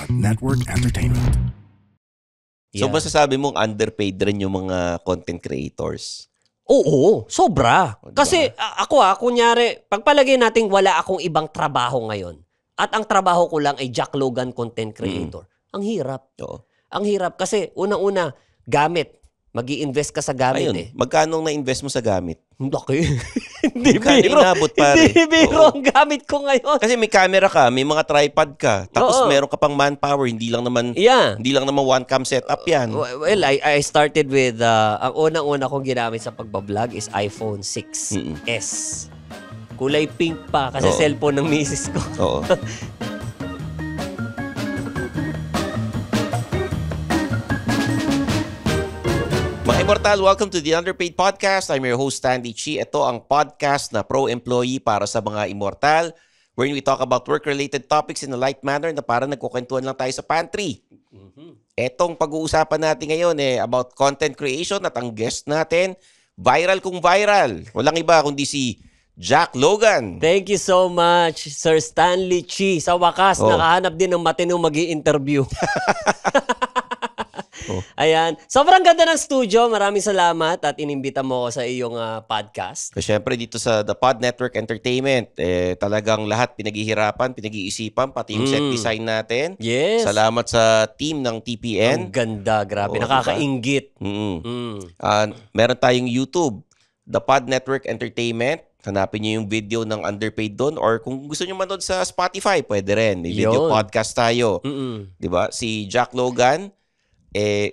Pod Network Entertainment. So masasabi mong underpaid rin yung mga content creators? Oo, sobra. Diba? Kasi ako kunyari, pagpalagay natin wala akong ibang trabaho ngayon at ang trabaho ko lang ay Jack Logan content creator. Ang hirap. Oo. Ang hirap kasi unang-una, gamit. Mag-i-invest ka sa gamit Ayun, magkano na-invest mo sa gamit? Laki. Hindi Magkano biro. inabot, pare? Hindi biro Oo. ang gamit ko ngayon. Kasi may camera ka, may mga tripod ka, tapos Oo. meron ka pang manpower, hindi lang naman Yeah. one cam setup yan. Well, I started with, ang unang-una kong ginamit sa pagbablog is iPhone 6s. Kulay pink pa kasi Oo. cellphone ng misis ko. Oo. Mga Immortal, welcome to the Underpaid Podcast. I'm your host, Stanley Chi. Ito ang podcast na pro-employee para sa mga Immortal, wherein we talk about work-related topics in a light manner na parang nagkukwentuhan lang tayo sa pantry. Etong pag-uusapan natin ngayon about content creation at ang guest natin, viral kung viral. Walang iba kundi si Jack Logan. Thank you so much, Sir Stanley Chi. Sa wakas, nakahanap din ng matinong mag-i-interview. Ayan. Sobrang ganda ng studio. Maraming salamat at inimbita mo ako sa iyong podcast. So, syempre dito sa The Pod Network Entertainment, talagang lahat pinaghihirapan, pinag-iisipan, pati yung set design natin. Yes. Salamat sa team ng TPN. Ang ganda. Grabe. Oo, Nakakainggit. Meron tayong YouTube, The Pod Network Entertainment. Hanapin niyo yung video ng Underpaid doon, or kung gusto niyo manood sa Spotify, pwede rin. May video Yun. podcast tayo. Diba? Si Jack Logan,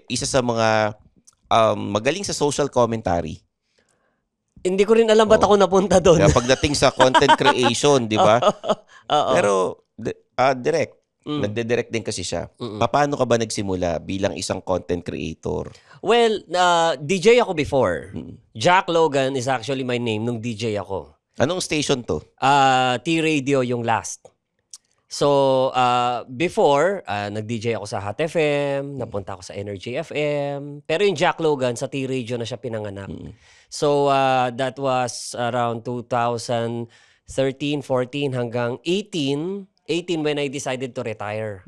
isa sa mga magaling sa social commentary. Hindi ko rin alam ba't ako napunta doon. Kaya pagdating sa content creation, di ba? Oo. Pero, direct. Nagde-direct din kasi siya. Paano ka ba nagsimula bilang isang content creator? Well, DJ ako before. Jack Logan is actually my name nung DJ ako. Anong station to? T-Radio yung last. So, before, nag-DJ ako sa Hot FM, napunta ako sa Energy FM. Pero yung Jack Logan, sa T-Radio na siya pinanganak. So, that was around 2013, 14 hanggang 18 when I decided to retire.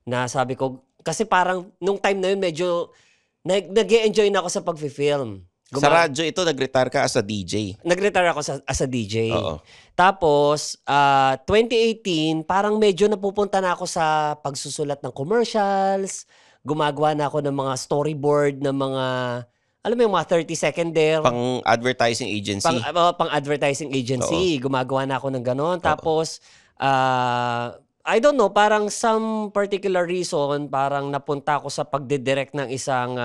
Na sabi ko, kasi parang nung time na yun medyo nag-e-enjoy na ako sa pag-film. Sa radyo ito, nag-retire ka as a DJ. Nag-retire ako as a DJ. Oo. Tapos, 2018, parang medyo napupunta na ako sa pagsusulat ng commercials. Gumagawa na ako ng mga storyboard ng mga, alam mo yung mga 30-second there. Pang-advertising agency. Pang-advertising agency. Gumagawa na ako ng ganon. Tapos, I don't know, parang some particular reason, parang napunta ako sa pagdidirect ng isang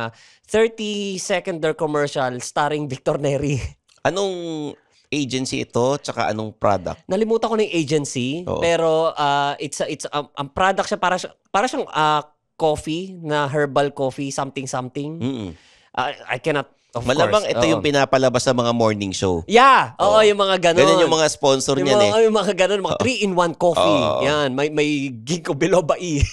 30-second commercial starring Victor Neri. Anong agency ito, tsaka anong product? Nalimutan ko ng agency, pero it's ang product siya para siyang coffee, na herbal coffee, something. I cannot, of Malamang course. ito yung pinapalabas sa mga morning show. Yeah, yung mga ganon. Ganun yung mga sponsor niyan Yung mga ganon, mga 3-in-1 coffee. Yan, may ginkgo biloba E.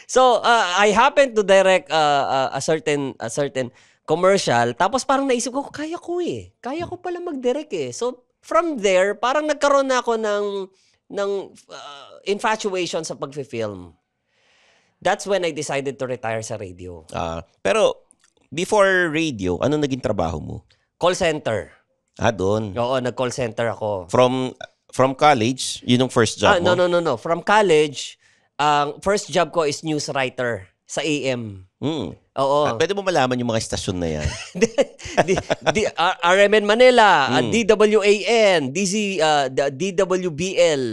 So, I happened to direct a certain commercial. Tapos parang naisip ko, kaya ko Kaya ko pala mag-direct So, from there, parang nagkaroon na ako ng infatuation sa pag-film. That's when I decided to retire sa radio. Pero, before radio, ano naging trabaho mo? Call center. Doon. Oo, nag-call center ako. From college, yun yung first job mo? No. From college, ang first job ko is news writer sa AM. Oo. Pwede mo malaman yung mga estasyon na yan? RMN Manila, DWAN, DWBL.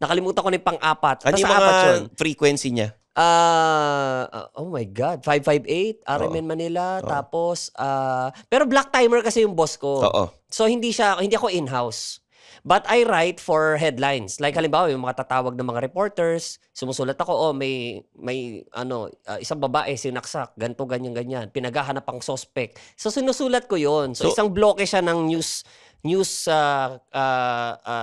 Nakalimutan ko na yung pang-apat. Ano yung mga frequency niya? Oh my God, 558, RMN Manila. Tapos, pero black timer kasi yung boss ko. So, hindi ako in-house. But I write for headlines. Like halimbawa, yung mga tatawag ng mga reporters, sumusulat ako, may isang babae sinaksak, ganto ganyan. Pinaghahanap ang suspect. So sinusulat ko 'yon. So isang bloke siya ng news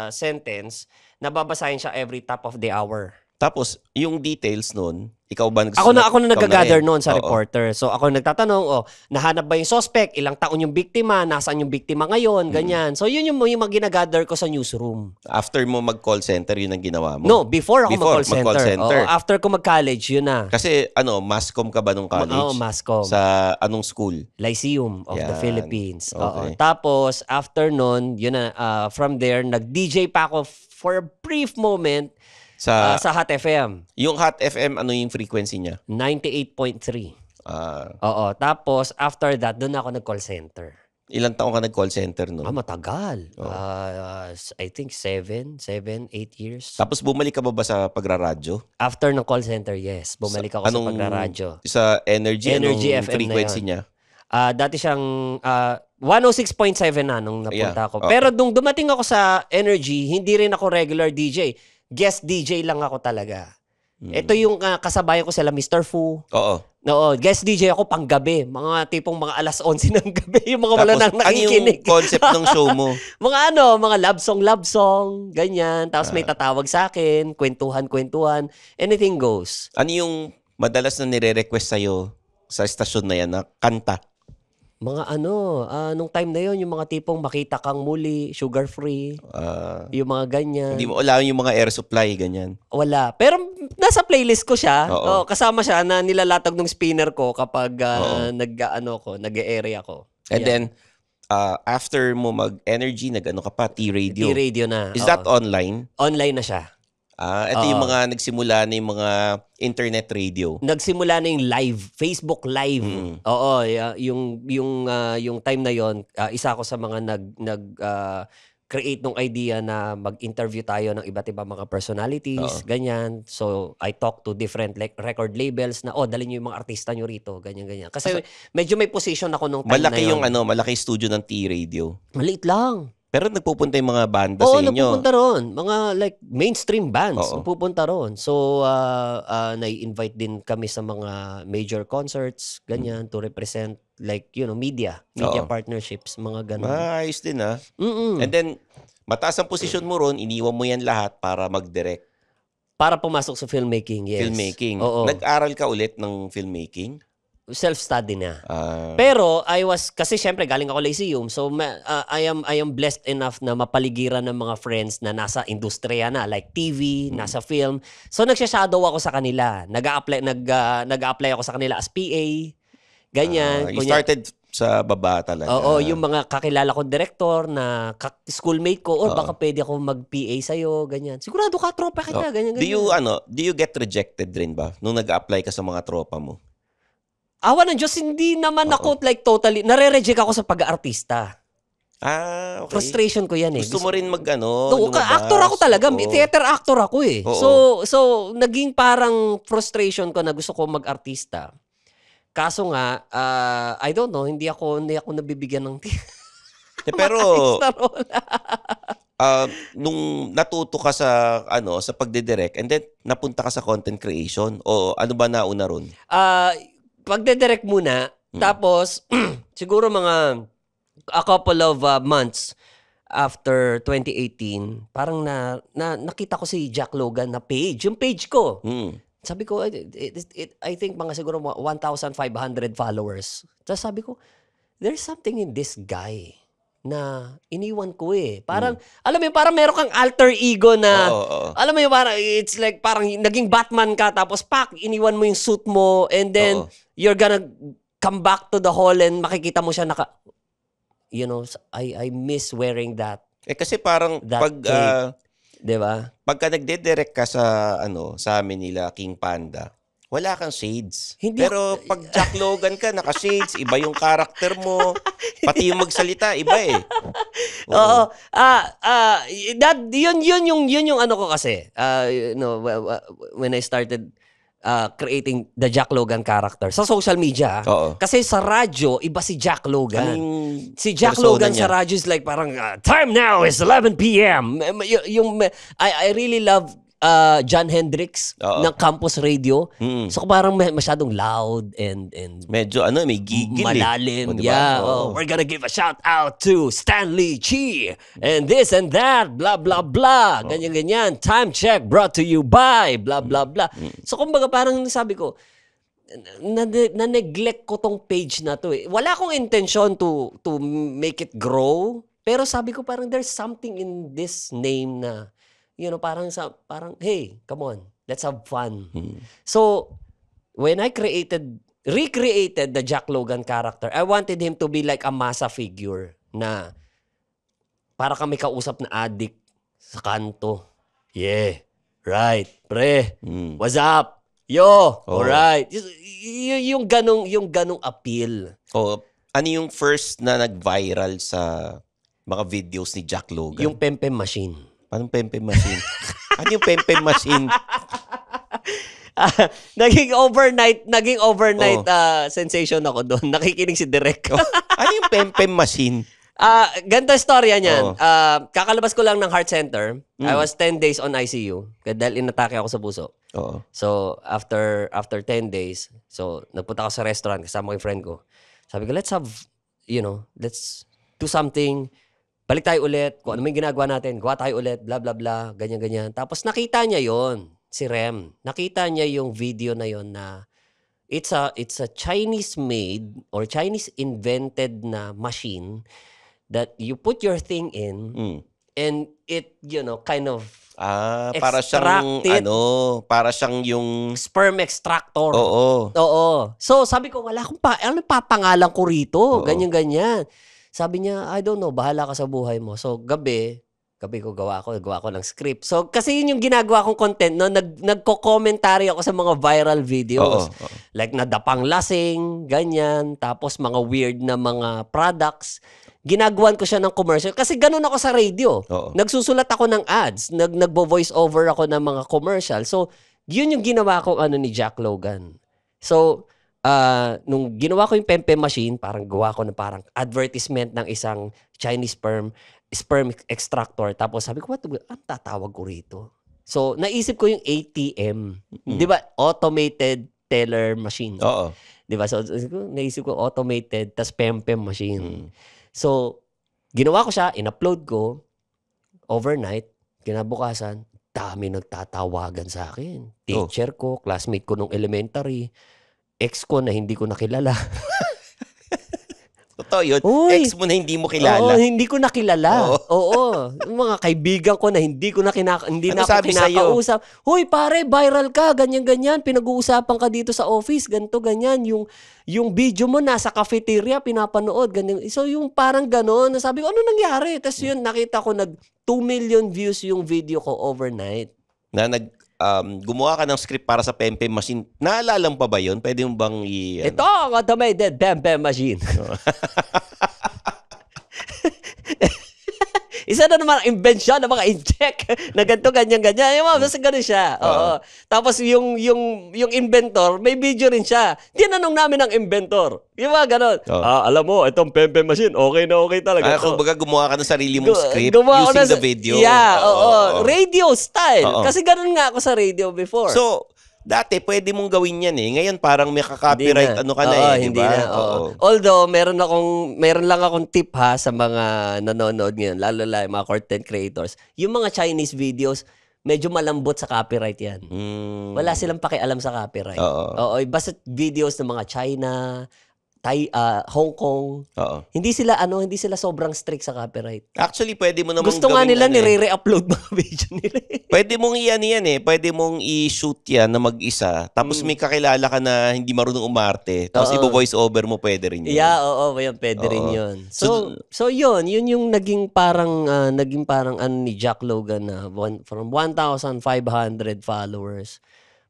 sentence na babasahin siya every top of the hour. Tapos, yung details nun, Ikaw ba Ako na ikaw nag-gather rin? noon sa Oo. reporter. So ako nagtatanong, nahanap ba yung suspect? Ilang taon yung biktima? Nasaan yung biktima ngayon? Ganyan. So yun yung mga ginagather ko sa newsroom. After mo mag-call center, yun ang ginawa mo? No, before ako Before, mag-call mag-call center. center. Oo, after ko mag-college, yun na. Kasi masscom ka ba nung college? Oo, masscom. Sa anong school? Lyceum of the Yan. Philippines. Oo. Okay. Tapos, after nun, yun na, from there, nag-DJ pa ako for a brief moment Sa sa Hot FM. yung Hot FM, ano yung frequency niya? 98.3. Ah, Oo. Tapos, after that, doon ako nag-call center. ilang taon ka nag-call center nun? Matagal. I think 8 years. Tapos bumalik ka ba sa pagraradyo? After ng call center, yes. Bumalik ako sa pagraradyo. Sa Energy, Energy anong FM na frequency yun. niya? Dati siyang 106.7 na nung napunta Yeah. ako. Okay. Pero nung dumating ako sa Energy, hindi rin ako regular DJ. Guest DJ lang ako talaga. Ito yung kasabayan ko sila, Mr. Fu. Oo. Oo, guest DJ ako panggabi. Mga tipong mga alas 11 ng gabi. Yung mga wala nang nakikinig. Ano yung concept ng show mo? Mga mga love song, ganyan. Tapos may tatawag sa akin, kwentuhan. Anything goes. Ano yung madalas na nire-request sa'yo sa estasyon na yan na kanta? Mga nung time na yon yung mga tipong makita kang muli, sugar free, yung mga ganyan. Hindi mo alam yung mga air supply, ganyan. Wala. Pero nasa playlist ko siya. Oo. Kasama siya na nilalatag ng spinner ko kapag nag-area ko. And then, after mo mag-energy, nag-ano ka pa, T-Radio. T-radio na. Is that online? Online na siya. Ito yung mga nagsimula na yung mga internet radio. Nagsimula na yung live, Facebook Live. Oo, yung time na yon, isa ako sa mga create ng idea na mag-interview tayo ng iba't ibang mga personalities, ganyan. So, I talk to different record labels na, dali niyo yung mga artista niyo rito, ganyan. Kasi medyo may position ako nung time Malaki na yon. malaki studio ng T-Radio. Maliit lang. Pero nagpupunta yung mga banda sa inyo. Nagpupunta ron. Mga like mainstream bands, Oo. nagpupunta ron. So, nai-invite din kami sa mga major concerts, ganyan, to represent like, media Oo. partnerships, mga ganun. Ayos din Mm-mm. And then, mataas ang posisyon mo ron, iniwan mo yan lahat para mag-direct. Para pumasok sa filmmaking, yes. Filmmaking. Oo. Nag-aral ka ulit ng filmmaking? Self-study na. Ah, Pero kasi syempre galing ako Lyceum, so I am blessed enough na mapaligiran ng mga friends na nasa industriya na, like TV, nasa film. So nagsha-shadow ako sa kanila. Nag-a-apply ako sa kanila as PA. Ganyan. you started sa baba talaga. Oo, yung mga kakilala kong director na schoolmate ko, baka pwede ako mag-PA sa'yo, ganyan. Sigurado ka, tropa kita, ganyan. Do you get rejected rin ba nung nag-apply ka sa mga tropa mo? Awa ng Diyos, hindi naman ako like totally, nare-reject ako sa pag-aartista. Okay. Frustration ko yan eh. Gusto mo rin Actor ako talaga. Oo. Theater actor ako eh. Oo. So, naging parang frustration ko na gusto ko mag-artista. Kaso nga, I don't know, hindi ako nabibigyan ng Pero, artista role. nung natuto ka sa pagdidirect and then napunta ka sa content creation o ano ba nauna ron? Pagde-direct muna, tapos siguro mga a couple of months after 2018, parang nakita ko si Jack Logan na page, yung page ko. Sabi ko, I think mga siguro 1,500 followers. Tapos sabi ko, there's something in this guy na iniwan ko eh. Parang, alam mo yun, parang meron kang alter ego na, alam mo yun, parang, it's like, parang naging Batman ka, tapos iniwan mo yung suit mo, and then, you're gonna come back to the hall and makikita mo siya I miss wearing that. Kasi parang Diba? pagka nagde-direct ka sa amin nila King Panda, wala kang shades. Pero pag Jack Logan ka, naka-shades, iba yung karakter mo, pati yung magsalita, iba eh. Oo. Yun yung ano ko kasi. When I started creating the Jack Logan character sa social media. Oo. Kasi sa radyo, iba si Jack Logan. Si Jack persona Logan niya? sa radyo is like parang time now is 11 p.m. I really love John Hendricks Oo. ng campus radio. Mm. So parang masyadong loud and Medyo may gigil malalim. O, diba? Yeah. Oo. We're gonna give a shout out to Stanley Chi and this and that, blah, blah, blah. Ganyan-ganyan. Time check brought to you by blah, blah, blah. So kumbaga parang sabi ko, na-neglect ko tong page na to eh. Wala akong intention to make it grow. Pero sabi ko parang there's something in this name na, parang hey, come on, let's have fun. So, when I recreated the Jack Logan character, I wanted him to be like a masa figure na para kami kausap na addict sa kanto. Yeah, right, pre. What's up? Yo, alright. Yung ganong appeal. Ano yung first na nag-viral sa mga videos ni Jack Logan? Yung Pempem Machine. Anong Pempem Machine? Ano yung Pempem Machine? Naging overnight sensation ako doon. Nakikinig si Direk. Ano yung Pempem Machine? Ganito istorya niyan. Kakalabas ko lang ng heart center. I was 10 days on ICU dahil inatake ako sa puso. Oo. So, after 10 days, so nagpunta ako sa restaurant kasama ko yung friend ko. Sabi ko, let's do something. Balik tayo ulit. Kung ano may ginagawa natin, gawa tayo ulit, blah, blah, blah, ganyan-ganyan. Tapos nakita niya yon si Rem. Nakita niya yung video na yon na it's a Chinese-made or Chinese-invented na machine that you put your thing in and it, kind of para siyang para siyang yung sperm extractor. Oo. So, sabi ko, wala akong ano papangalan ko rito? Ganyan-ganyan. Sabi niya, I don't know, bahala ka sa buhay mo. So, gabi ko gawa ko ng script. So, kasi yun yung ginagawa kong content, no? Nagko-commentary ako sa mga viral videos. Like, nadapang lasing, ganyan. Tapos, mga weird na mga products. Ginagawan ko siya ng commercial. Kasi ganun ako sa radio. Nagsusulat ako ng ads. Nagbo-voice over ako ng mga commercial. So, yun yung ginawa ko ni Jack Logan. So, nung ginawa ko yung Pempem Machine, parang gawa ko na parang advertisement ng isang Chinese sperm extractor. Tapos sabi ko, ang tatawag ko rito? So, naisip ko yung ATM. Di ba? Automated teller machine. Oo. Di ba? So, naisip ko automated, tas Pempem Machine. So, ginawa ko siya, in-upload ko, overnight, kinabukasan, dami nagtatawagan sa akin. Teacher ko, classmate ko nung elementary, ex ko na hindi ko nakilala. Totoo yun. Ex mo na hindi mo kilala. Oo, hindi ko nakilala. Oo. Mga kaibigan ko na hindi ko na kinakausap. Hoy, pare, viral ka, ganyan-ganyan. Pinag-uusapan ka dito sa office, ganito, ganyan. Yung video mo nasa cafeteria, pinapanood, ganyan. So, yung parang ganon. Sabi ko, ano nangyari? Tapos yun, nakita ko 2 million views yung video ko overnight. Na gumawa ka ng script para sa Pempem Machine. Naalala mo pa ba yun? Pwede mo bang Ito ang automated Pempem Machine. Isa na naman ang invention ng mga inject na ganito, ganyan-ganyan. Basta ganun siya. Oo. Tapos yung inventor, may video rin siya. Tinanong namin ang inventor. Yung mga ganun. Alam mo, itong Pempem Machine, okay na okay talaga. Kung baga gumawa ka ng sarili mong script using the video. Yeah, radio style. Kasi ganun nga ako sa radio before. So, dati, pwede mong gawin yan eh. Ngayon, parang may ka-copyright hindi na. Although, meron lang akong tip sa mga nanonood ngayon, lalo yung mga content creators. Yung mga Chinese videos, medyo malambot sa copyright yan. Wala silang pakialam sa copyright. Basta videos ng mga China, Hong Kong. Hindi sila sobrang strict sa copyright. Actually, pwede mo namang gusto nga nila nire-upload mga video nila. Pwede mong pwede mong i-shoot yan na mag-isa. Tapos may kakilala ka na hindi marunong umarte. Tapos i-voice over mo, pwede rin yun. Yeah, pwede rin yun. So yun yung naging parang ni Jack Logan na from 1,500 followers.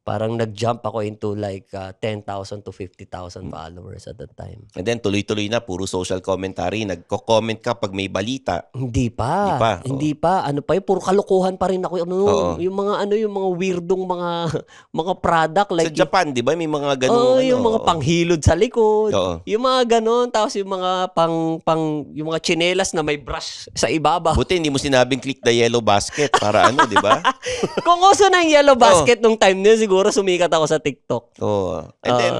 Parang nag-jump ako into like 10,000 to 50,000 followers at that time. And then tuloy-tuloy na, puro social commentary. Nagko-comment ka pag may balita. Hindi pa. Hindi pa, Hindi pa. Ano pa yun? Puro kalokohan pa rin ako. Oo. Yung mga weirdong mga product. Like, Sa Japan, di ba? May mga ganung yung mga panghilod sa likod. Oo. Yung mga ganon. Tapos yung mga yung mga tsinelas na may brush sa ibabaw. Buti hindi mo sinabing click the yellow basket para di ba? Kung uso ng yellow basket nung time niya, siguro sumikat ako sa TikTok. Oo. And then,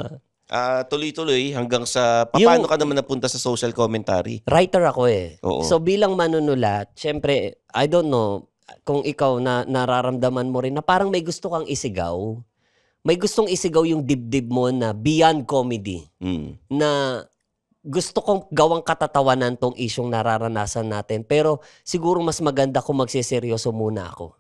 tuloy-tuloy hanggang sa paano ka naman napunta sa social commentary? Writer ako eh. Oo. So bilang manunulat, syempre, I don't know kung ikaw na nararamdaman mo rin na parang may gusto kang isigaw. May gustong isigaw yung dibdib mo na beyond comedy. Na gusto kong gawang katatawanan tong isyong nararanasan natin. Pero siguro mas maganda kung magsiseryoso muna ako.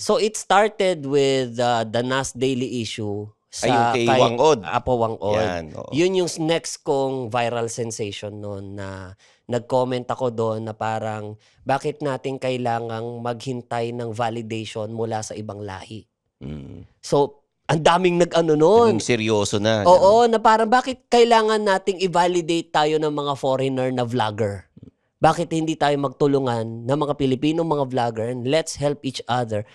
So it started with the NAS Daily Issue sa kay Wangod. Apo Wangod. Yan, oo. Yun yung next kong viral sensation noon na nag-comment ako doon na parang bakit natin kailangang maghintay ng validation mula sa ibang lahi. So ang daming nag-ano noon. Naging seryoso na. Oo, na parang bakit kailangan nating i-validate tayo ng mga foreigner na vlogger? Bakit hindi tayo magtulungan ng mga Pilipinong mga vlogger and let's help each other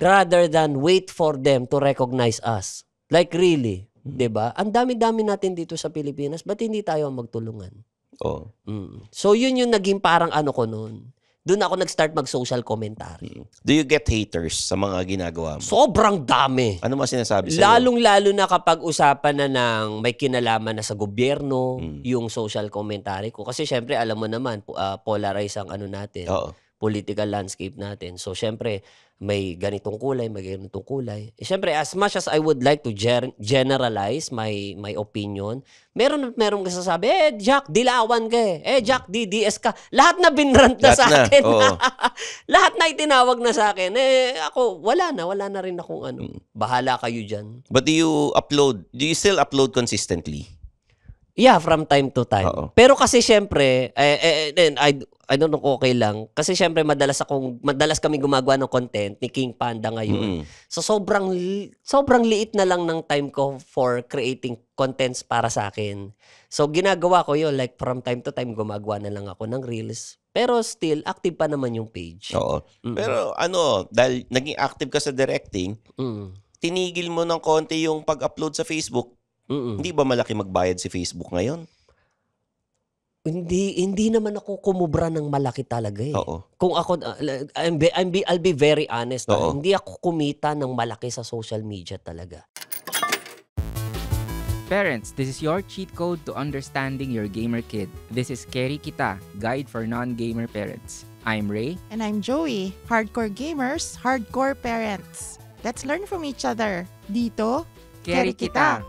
rather than wait for them to recognize us? Like really, 'di ba? Ang dami-dami natin dito sa Pilipinas, ba't hindi tayo magtulungan? Oo. So yun yung naging parang ano ko noon. Doon ako nag-start mag-social commentary. Do you get haters sa mga ginagawa mo? Sobrang dami. Ano mga sinasabi sa'yo? Lalong-lalo na kapag usapan na ng may kinalaman na sa gobyerno, yung social commentary ko. Kasi syempre, alam mo naman, polarize ang ano natin, political landscape natin. So syempre, may ganitong kulay, may ganitong kulay. Syempre, as much as I would like to generalize my opinion, meron kasasabi, Jack, dilawan ka eh. Jack, DDS ka. Lahat na binrant na sa akin. Lahat na itinawag na sa akin. Ako, wala na rin akong ano. Bahala kayo dyan. But do you still upload consistently? Yeah, from time to time. Pero kasi syempre, I don't know kung okay lang. Kasi syempre madalas kami gumagawa ng content ni King Panda ngayon. So sobrang liit na lang ng time ko for creating contents para sa akin. So ginagawa ko yun, like from time to time gumagawa na lang ako ng reels. Pero still, active pa naman yung page. Oo. Pero dahil naging active ka sa directing, tinigil mo ng konti yung pag-upload sa Facebook. Hindi ba malaki magbayad si Facebook ngayon? Hindi naman ako kumubra ng malaki talaga eh. Oo. Kung ako, I'll be very honest. Hindi ako kumita ng malaki sa social media talaga. Parents, this is your cheat code to understanding your gamer kid. This is Keri Kita, Guide for Non-Gamer Parents. I'm Ray. And I'm Joey, hardcore gamers, hardcore parents. Let's learn from each other. Dito, Keri Kita.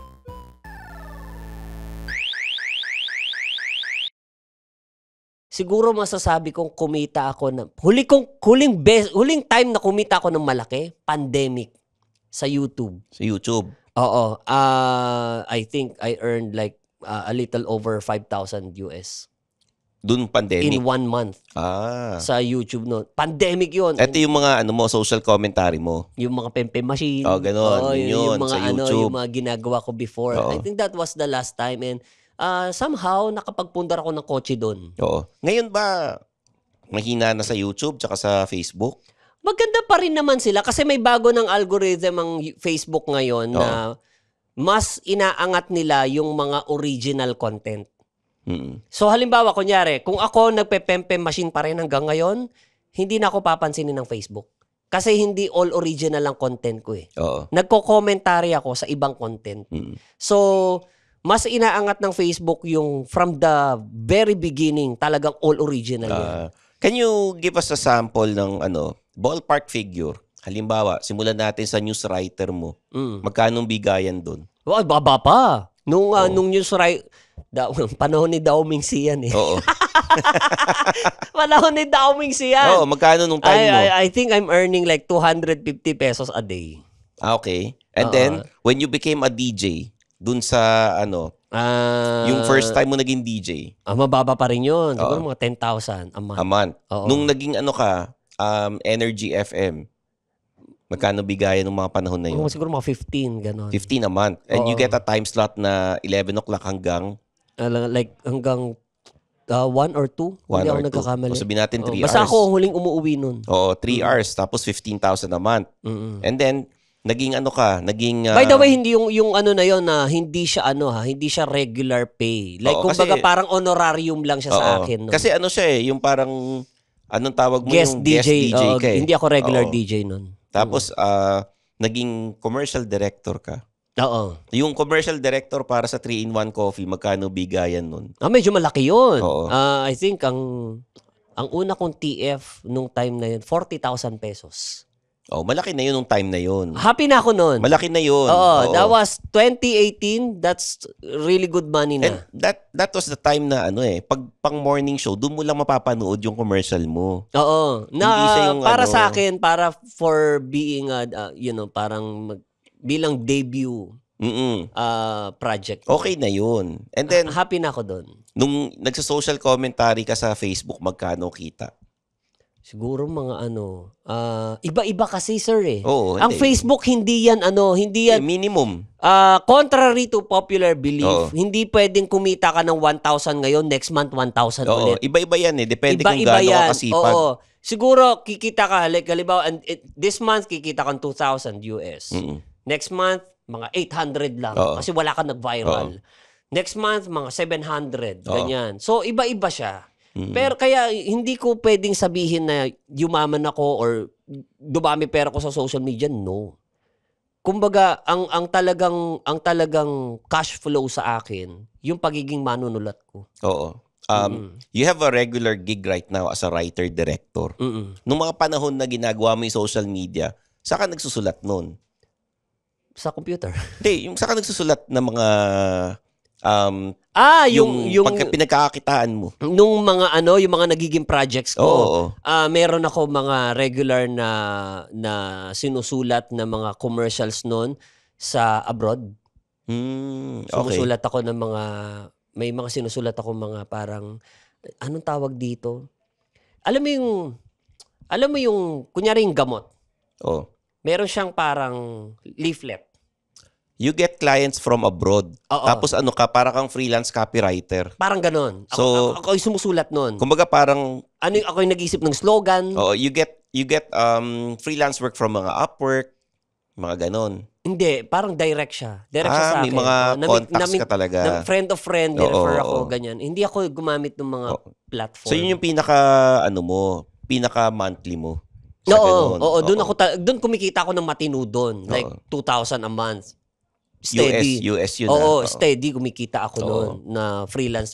Siguro masasabi kong kumita ako na huling time na kumita ako ng malaki, pandemic sa YouTube. Sa YouTube. Oo. I think I earned like a little over 5,000 US. Doon pandemic? In 1 month. Sa YouTube no. Pandemic yun. Ito yung mga social commentary mo. Yung mga pempe machine. Ganon. Yung mga sa YouTube. Yung mga ginagawa ko before. I think that was the last time and somehow nakapagpundar ako ng kotse doon. Oo. Ngayon ba mahina na sa YouTube tsaka sa Facebook? Maganda pa rin naman sila kasi may bago ng algorithm ang Facebook ngayon na mas inaangat nila yung mga original content. So halimbawa, kunyari, kung ako nagpe-pempe machine pa rin hanggang ngayon, hindi na ako papansinin ng Facebook. Kasi hindi all original ang content ko eh. Nagko-commentary ako sa ibang content. So, mas inaangat ng Facebook yung from the very beginning, talagang all original yan. Can you give us a sample ng ballpark figure? Halimbawa, simulan natin sa news writer mo. Magkano bigayan doon? Baba pa. Nung news writer, panahon ni Dao Mingsi yan eh. Oo. Panahon ni Dao Mingsi yan. Oo, magkano nung time mo? I think I'm earning like 250 pesos a day. Okay. And then, when you became a DJ, dun sa yung first time mo naging DJ. Mababa pa rin yun. Siguro mga 10,000 a month. A month. Nung naging Energy FM, Magkano bigayan ng mga panahon na yun? Siguro mga 15, gano'n. 15 a month. And you Oo. get a time slot na 11 o'clock hanggang Like hanggang 1 or 2. 1 Hindi ako or 2. nagkakamali. O sabihin natin 3 Basta hours. ako huling umuwi nun. Oo, 3 hours. Tapos 15,000 a month. And then, naging By the way, hindi yung ano na yon na hindi siya hindi siya regular pay. Like Oo, kumbaga kasi- parang honorarium lang siya sa Oo. akin. No? Kasi ano siya yung parang, anong tawag mo guest yung DJ. guest DJ oo, ka eh. Hindi ako regular Oo. DJ nun. Tapos, naging commercial director ka. Oo. Yung commercial director para sa 3-in-1 coffee, magkano bigayan nun? Medyo malaki yun. Oo. I think ang una kong TF nung time na yun, 40,000 pesos. Oh, malaki na yun nung time na yun. Happy na ako nun. Malaki na yun. Oo, Oo. that was 2018. That's really good money And na. that was the time na pag pang morning show, doon mo lang mapapanood yung commercial mo. Oo. Hindi siya yung Para sa akin, para for being, parang bilang debut project. Okay na yun. And then, Happy na ako doon. nung nagsa-social commentary ka sa Facebook, magkano kita? Siguro mga iba-iba kasi sir eh. Oo, Ang hindi. Facebook hindi yan Minimum. contrary to popular belief, Oo. hindi pwedeng kumita ka ng 1,000 ngayon, next month 1,000 Oo, ulit. iba-iba yan Depende kung Iba-iba gaano yan. ka kasipag. Oo. Siguro kikita ka, like halimbawa, this month kikita kang 2,000 US. Next month, mga 800 lang. Oo. Kasi wala kang nag-viral. Next month, mga 700. Oo. Ganyan. So, iba-iba siya. Pero kaya, hindi ko pwedeng sabihin na yumaman ako or dumami pera ko sa social media. No. Kumbaga, ang talagang cash flow sa akin, yung pagiging manunulat ko. Oo. You have a regular gig right now as a writer-director. Nung mga panahon na ginagawa mo yung social media, saan ka nagsusulat nun? Sa computer. Hindi, yung saan ka nagsusulat ng mga yung pinagkakakitaan mo. nung mga yung mga nagiging projects ko. Oo. Meron ako mga regular na sinusulat na mga commercials noon sa abroad. Okay. Sumusulat ako ng may mga sinusulat ako mga parang anong tawag dito? Alam mo yung kunyari yung gamot. Oh. Meron siyang parang leaflet. You get clients from abroad. Oo. Tapos para kang freelance copywriter. Parang ganon. So, ako yung sumusulat noon. Kumbaga parang Ako yung nag-isip ng slogan. you get freelance work from mga Upwork, mga ganon. Hindi, parang direct siya. Direct siya sa akin. May mga contacts ka talaga. Friend of friend, Oo, refer ako, oo. ganyan. Hindi ako gumamit ng mga platform. So yun yung pinaka monthly mo. Sa Oo, ganon. doon kumikita ako ng matino doon. Like 2,000 a month. Steady. US yun. Oo, steady kumikita ako Oo. noon na freelance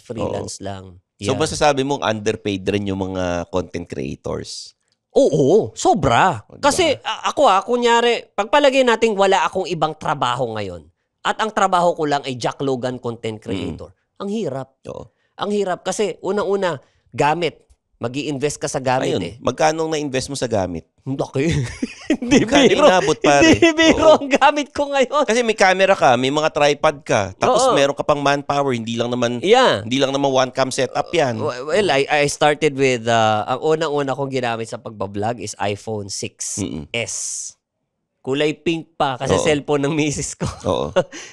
lang. So Yeah. masasabi mong underpaid rin yung mga content creators. Oo, sobra. Diba? Kasi ako kunyari, pagpalagay natin wala akong ibang trabaho ngayon. At ang trabaho ko lang ay Jack Logan content creator. Ang hirap. Oo. Ang hirap kasi unang-una, gamit. Mag-i-invest ka sa gamit Ayun, magkano na-invest mo sa gamit? Laki. Hindi Magkano biro. inabot, pare? Hindi biro Oo. ang gamit ko ngayon. Kasi may camera ka, may mga tripod ka, tapos Oo. meron ka pang manpower, hindi lang naman Yeah. one cam setup yan. Well, I started with, ang unang-una kong ginamit sa pagbablog is iPhone 6s. Kulay pink pa kasi Oo. cellphone ng misis ko. Oo.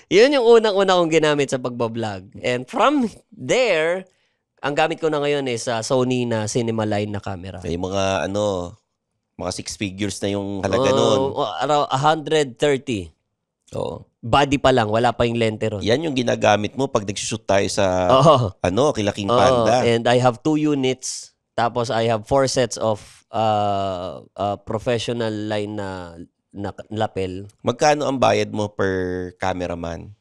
Yun yung unang-una kong ginamit sa pagbablog. And from there, ang gamit ko na ngayon is Sony na Cinema Line na camera. May mga mga 6 figures na yung halaga nun. Around 130. Oo. Body pa lang, wala pa yung lente ron. Yan yung ginagamit mo pag nag-shoot tayo sa Oo. Kilaking Oo, Panda. and I have 2 units. Tapos I have 4 sets of professional line na lapel. Magkano ang bayad mo per cameraman?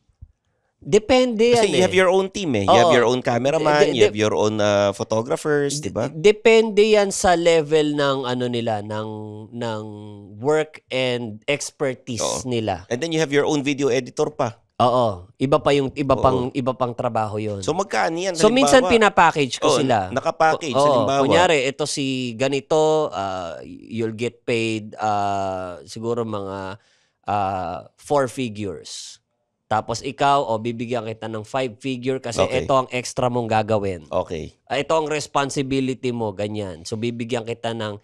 Depende Kasi yan you have your own team You have Oo. your own cameraman, you De- have your own photographers, di ba? Depende yan sa level ng nila, ng work and expertise Oo. nila. And then you have your own video editor pa. Oo. Iba pang trabaho 'yon. So magkano yan? So minsan Halimbawa, pinapackage ko sila. Nakapackage. Oo, Halimbawa, kunyari, ito si ganito, you'll get paid siguro mga 4 figures. Tapos ikaw, bibigyan kita ng 5 figure kasi Okay. ito ang extra mong gagawin. okay. Ito ang responsibility mo, ganyan. So bibigyan kita ng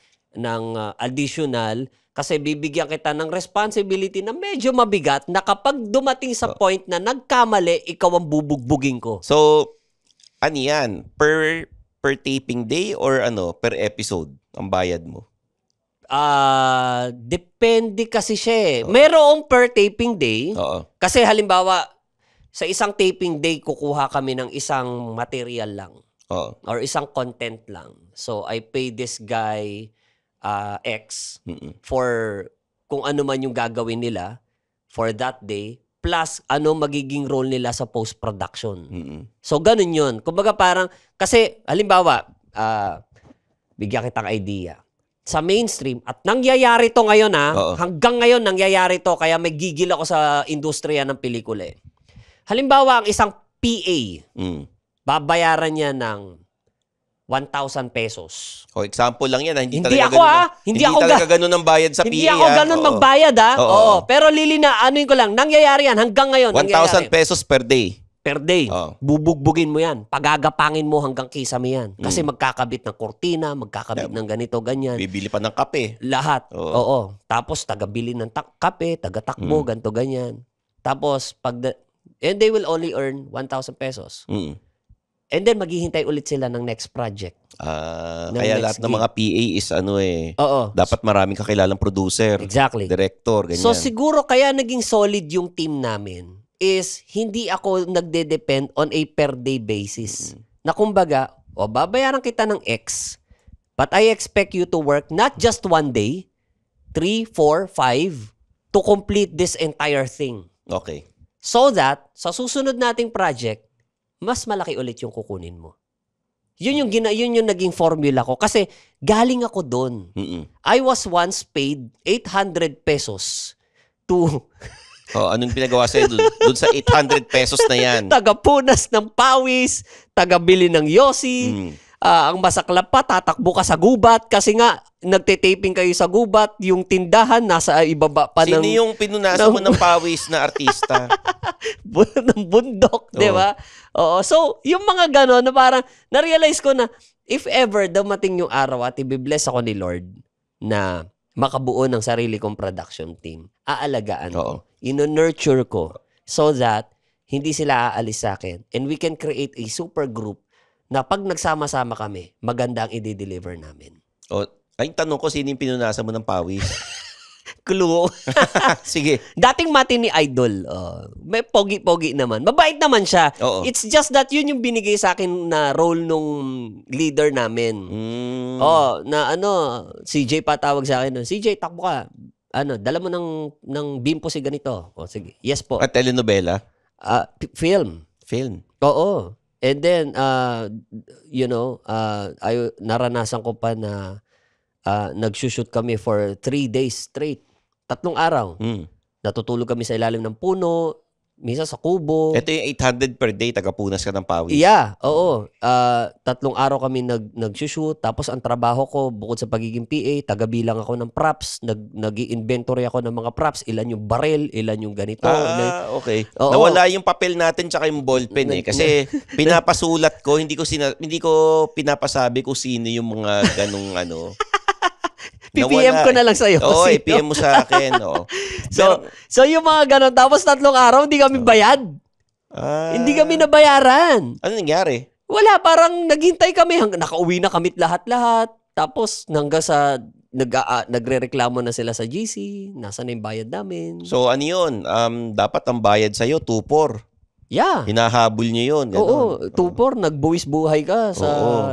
additional kasi bibigyan kita ng responsibility na medyo mabigat na kapag dumating sa point na nagkamali, ikaw ang bubugbugin ko. So, ano yan? Per taping day or per episode ang bayad mo? Depende kasi siya eh. Merong per taping day. Oo. Kasi halimbawa, sa isang taping day, kukuha kami ng isang material lang. Oo. Or isang content lang. So, I pay this guy X for kung ano man yung gagawin nila for that day, plus ano magiging role nila sa post-production. So, ganun yun. Kumbaga parang, kasi, halimbawa, bigyan kitang idea. Sa mainstream, at nangyayari to ngayon hanggang ngayon nangyayari to, kaya may gigil ako sa industriya ng pelikula eh. Halimbawa, ang isang PA, babayaran niya ng 1,000 pesos. O, example lang yan. Hindi ako talaga Hindi talaga ganun ang bayad sa PA. Hindi ako ganun magbayad Oo. Pero anuin ko lang, nangyayari yan hanggang ngayon. 1,000 pesos per day. Per day. Bubugbugin mo yan. Pagagapangin mo hanggang kisame yan. Kasi magkakabit ng kortina, magkakabit ng ganito, ganyan. Bibili pa ng kape. Lahat. Oo. Tapos tagabili ng kape, tagatakbo, ganito, ganyan. Tapos, and they will only earn 1,000 pesos. And then, maghihintay ulit sila ng next project. Kaya lahat ng mga PA is dapat maraming kakilalang producer. Exactly. Director, ganyan. So, siguro kaya naging solid yung team namin is hindi ako nagde-depend on a per day basis. Na kumbaga, babayaran kita ng X, but I expect you to work not just one day, 3, 4, 5, to complete this entire thing. Okay. So that, sa susunod nating project, mas malaki ulit yung kukunin mo. Yun yung naging formula ko. Kasi galing ako doon. I was once paid 800 pesos to... anong pinagawa sa'yo doon sa 800 pesos na yan? Tagapunas ng pawis, tagabili ng yosi, ang masaklap pa, tatakbo ka sa gubat kasi nga, nagte-taping kayo sa gubat, yung tindahan nasa ibaba pa Sino yung pinunasan mo ng pawis na artista? ng bundok, di ba? Oo. So, yung mga gano'n na parang, na-realize ko na, if ever dumating yung araw at ibibless ako ni Lord na makabuo ng sarili kong production team, aalagaan ko. Ino-nurture ko so that hindi sila aalis sa akin. And we can create a super group na pag nagsama-sama kami, maganda ang i-deliver namin. Ay, tanong ko, sino yung pinunasan mo ng pawis? Clue. Sige. Dating mati ni Idol. May pogi-pogi naman. Mabait naman siya. It's just that yun yung binigay sa akin na role nung leader namin. CJ pa tawag sa akin. CJ, takbo ka. Dala mo ng bimpo si ganito. Sige. Yes po. At telenovela? Film. Oo. And then, naranasan ko pa na nagsushoot kami for 3 days straight. 3 araw. Natutulog kami sa ilalim ng puno, minsan sa kubo. Ito yung 800 per day, tagapunas ka ng pawis. Yeah, oo. 3 araw kami nagsushoot. Tapos ang trabaho ko, bukod sa pagiging PA, tagabilang ako ng props. Nag-i-inventory ako ng mga props. Ilan yung barrel, ilan yung ganito. Okay. Oo. Nawala yung papel natin tsaka yung ballpen Kasi pinapasulat ko, hindi ko pinapasabi kung sino yung mga ganung PPM ko na lang sa'yo. Oo, i-PM mo sa akin. So yung mga ganon, tapos 3 araw, hindi kami bayad. Hindi kami nabayaran. Ano nangyari? Wala, parang naghintay kami. Nakauwi na kami lahat-lahat. Tapos hanggang sa nagre-reklamo na sila sa GC. Nasaan na yung bayad namin? So ano yun? Dapat ang bayad sa'yo, 2-4. Yeah. Hinahabol niyo yun. Oo, 2-4. Nagbuwis buhay ka sa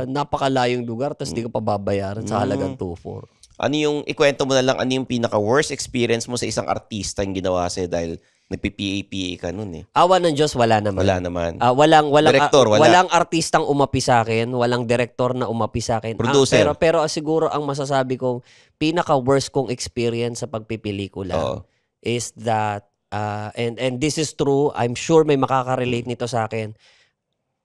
napakalayong lugar tapos di ka pa babayaran sa halagang 2-4. Ano yung, ikwento mo na lang, ano yung pinaka-worst experience mo sa isang artista yung ginawa sa'yo dahil nagpi-PA ka nun Awa ng Diyos, wala naman. Wala naman. Director, walang artistang umapi sa akin, walang director na umapi sa akin. Producer. Pero siguro ang masasabi kong pinaka-worst kong experience sa pagpipelikula is that, and this is true, I'm sure may makaka-relate nito sa akin,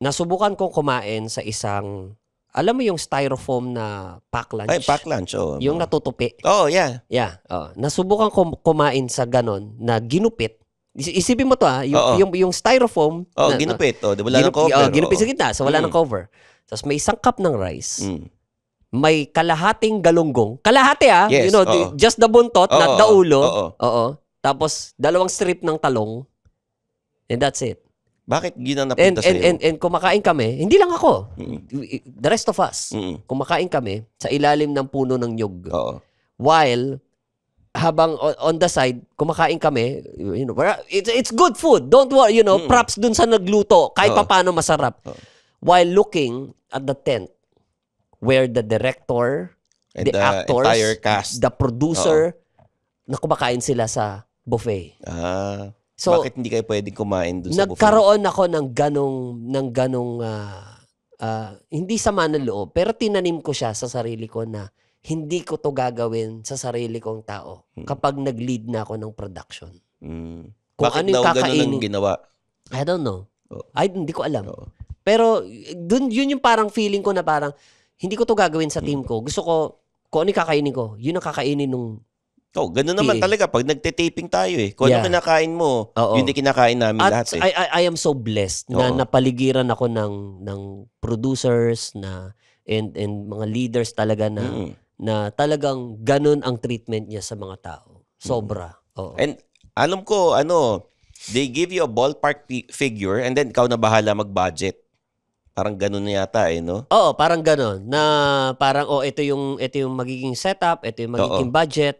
nasubukan kong kumain sa isang... Alam mo yung styrofoam na pack lunch? Ay, pack lunch. Yung natutupi. Yeah. Yeah. Nasubukan kumain sa ganon na ginupit. Isipin mo to yung styrofoam. Ginupit. Wala ng cover. Ginupit sa gitna. So wala ng cover. Tapos may isang cup ng rice. may kalahating galunggong. Kalahati Yes, oo. just the buntot, not the ulo. Oo. Oo. Tapos, 2 strip ng talong. And that's it. Bakit yun ang And, napunta and, sa'yo? and kumakain kami, hindi lang ako. The rest of us. Mm-mm. Kumakain kami sa ilalim ng puno ng nyug. Oo. While, habang on the side, kumakain kami, it's good food. Don't worry, props dun sa nagluto. Kahit Oo. paano masarap. Oo. While looking at the tent, where the director, And the actors, entire cast. the producer, na kumakain sila sa buffet. So, Bakit hindi kayo pwedeng kumain doon sa buffet? nagkaroon ako ng ganong hindi sama ng loob, pero tinanim ko siya sa sarili ko na hindi ko to gagawin sa sarili kong tao kapag nag-lead na ako ng production. Kung Bakit ano yung daw ganun kakainin. ang ginawa? I don't know. Oo. Hindi ko alam. Oo. Pero yun yung parang feeling ko na parang hindi ko to gagawin sa team ko. Gusto ko, kung ano yung kakainin ko, yun ang kakainin nung... Ganun naman PA. talaga pag nagte-taping tayo eh. Kung ano Yeah. kinakain mo, Oo. yun din kinakain namin At lahat eh. I am so blessed na Oo. napaligiran ako ng producers and mga leaders talaga na talagang ganun ang treatment niya sa mga tao. Sobra. Oo. And alam ko, they give you a ballpark figure and then ikaw na bahala mag-budget. Parang ganun na yata eh, no? Oo, parang ganun na parang ito yung magiging setup, ito yung magiging budget.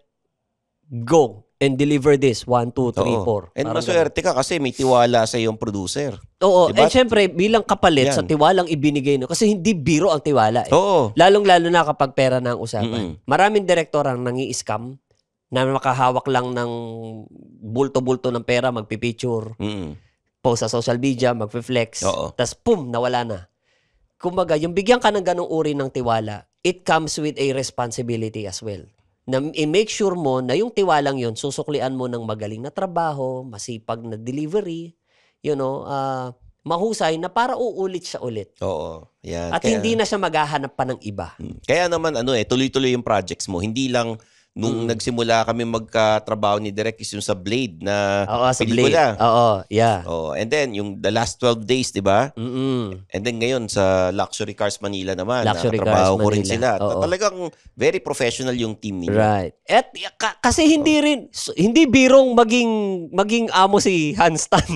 Go and deliver this 1 2 3 4. And Parang maswerte ka kasi may tiwala sa iyong producer. Oo, Diba? and syempre bilang kapalit Yan. sa tiwalang ibinigay no kasi hindi biro ang tiwala eh. Oo. Lalong-lalo na kapag pera na ang usapan. Mm-mm. Maraming direktor ang nangi-scam na makahawak lang ng bulto-bulto ng pera, magpipicture, post sa social media, magpe-flex, Oo. tas pum, nawala na. Kumbaga, yung bigyan ka ng ganong uri ng tiwala, it comes with a responsibility as well. Na i-make sure mo na yung tiwalang yun, susuklian mo ng magaling na trabaho, masipag na delivery, mahusay na para uulit siya ulit. Oo. Yan. At hindi na siya maghahanap pa ng iba. Kaya naman tuloy-tuloy yung projects mo. Hindi lang nung nagsimula kami magkatrabaho ni Direk is yung sa Blade na Oo, sa Blade. pelikula. Oo, yeah. Oh, and then yung the last 12 days, 'di ba? And then ngayon sa Luxury Cars Manila naman, Luxury nakatrabaho Cars ko rin Manila. sila. Oo. Talagang very professional yung team ninyo. Right. At kasi hindi birong maging amo si Hanstan.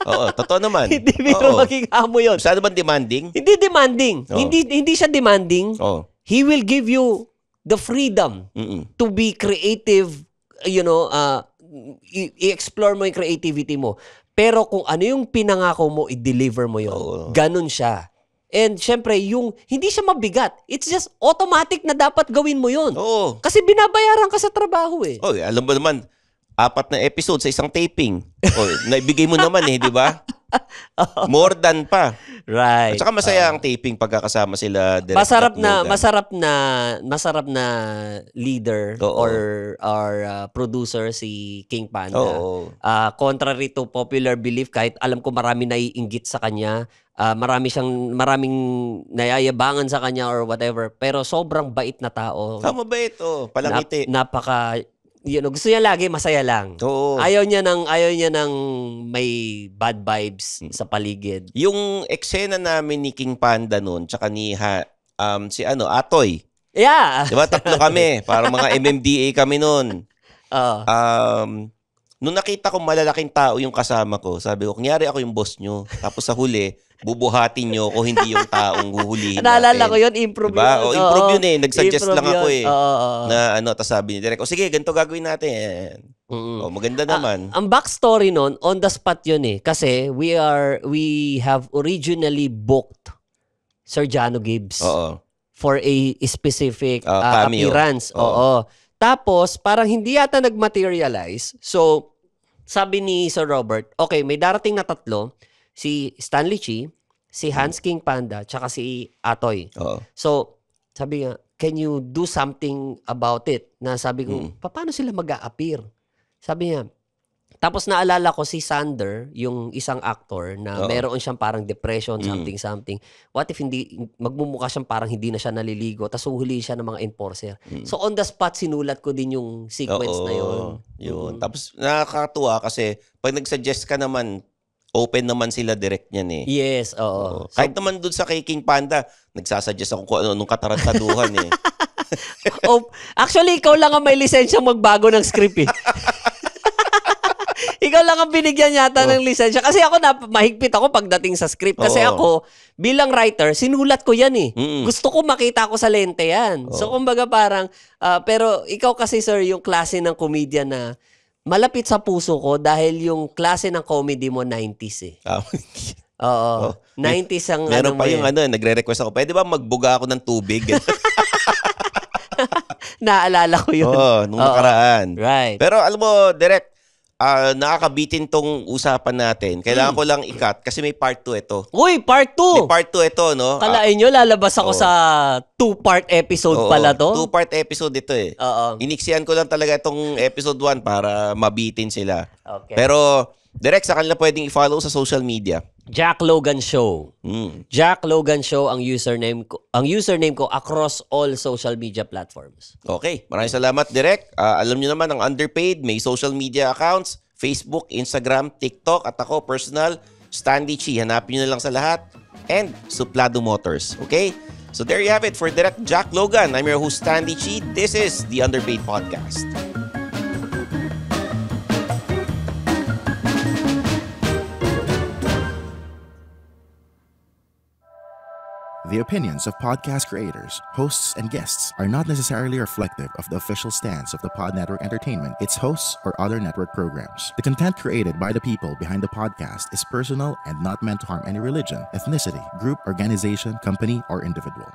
Oo, totoo naman. Hindi birong Oo. maging amo 'yon. Masyado ba demanding? Hindi demanding. Oo. Hindi siya demanding. Oo. He will give you the freedom to be creative, i-explore mo yung creativity mo. Pero kung ano yung pinangako mo, i-deliver mo yun. Oo. Ganun siya. And syempre, hindi siya mabigat. It's just automatic na dapat gawin mo yun. Oo. Kasi binabayaran ka sa trabaho eh. Oh, alam mo naman, 4 na episode sa isang taping. Naibigay mo naman di ba? More than pa. Right. At saka masaya ang taping pagkakasama sila Direk Masarap Jack masarap na leader Oo. or producer si King Panda. Oo. Contrary to popular belief, kahit alam ko marami naiinggit sa kanya, maraming nayayabangan sa kanya or whatever, pero sobrang bait na tao. Mabait, palangiti. Napaka gusto niya lagi masaya lang. Oo. Ayaw niya ng may bad vibes sa paligid. Yung eksena namin ni King Panda noon, tsaka ni si Atoy. Yeah. Diba? 3 kami. Parang mga MMDA kami noon. Oo. Nung nakita ko malalaking tao yung kasama ko, sabi ko, kunyari ako yung boss nyo. Tapos sa huli, bubuhatin nyo kung hindi yung taong huhulihin natin. Naalala ko yun, improve diba? yun. Improve Oo. yun eh. Nag-suggest Improve lang ako yun. eh. Oo. Na tapos sabi ni Direk, sige, ganito gagawin natin. Maganda naman. Ang backstory nun, on the spot yun eh. Kasi we have originally booked Sir Jano Gibbs Oo. for a specific Cameo. appearance. Oo. Tapos, parang hindi yata nag-materialize. So, sabi ni Sir Robert, okay, may darating na 3, si Stanley Chi, si Hans King Panda, tsaka si Atoy. Oo. So, sabi nga, can you do something about it? Na sabi ko, paano sila mag-a-appear? Sabi niya, tapos naalala ko si Sander, yung isang actor na meron siyang parang depression, something. What if magmumukha siyang parang hindi na siya naliligo, tapos uhuli siya ng mga enforcer. So on the spot, sinulat ko din yung sequence na yun. Yun. Tapos nakakatuwa kasi pag nag-suggest ka naman, open naman sila direct niyan eh. Yes, oo. Kahit naman dun sa kay King Panda, nagsasuggest ako kung ano nung katarantaduhan eh. Actually, ikaw lang ang may lisensyang magbago ng script eh. Ikaw lang ang binigyan yata ng lisensya. Kasi ako, mahigpit ako pagdating sa script. Kasi ako, bilang writer, sinulat ko yan eh. Gusto ko makita ko sa lente yan. So, kumbaga parang, pero ikaw kasi, sir, yung klase ng comedian na malapit sa puso ko dahil yung klase ng comedy mo, 90s eh. Oo. 90s ang meron pa yung nagre-request ako, pwede ba magbuga ako ng tubig? Naalala ko yun. Nung nakaraan. Right. Pero alam mo, direct, nakakabitin tong usapan natin. Kailangan ko lang i-cut kasi may part 2 ito. Uy, part 2! May part 2 ito, no? Kalain nyo, lalabas ako sa 2-part episode pala to? 2-part episode ito eh. Iniksiyan ko lang talaga itong episode 1 para mabitin sila. Okay. Pero, direct sa kanila pwedeng i-follow sa social media. Jack Logan Show. Jack Logan Show ang username ko across all social media platforms. Okay, maraming salamat, Direk. Alam niyo naman, ang Underpaid, may social media accounts, Facebook, Instagram, TikTok, at ako, personal, Stanley Chi. Hanapin niyo na lang sa lahat. And Suplado Motors. Okay? So there you have it for Direct Jack Logan. I'm your host, Stanley Chi. This is the Underpaid Podcast. The opinions of podcast creators, hosts, and guests are not necessarily reflective of the official stance of the Pod Network Entertainment, its hosts, or other network programs. The content created by the people behind the podcast is personal and not meant to harm any religion, ethnicity, group, organization, company, or individual.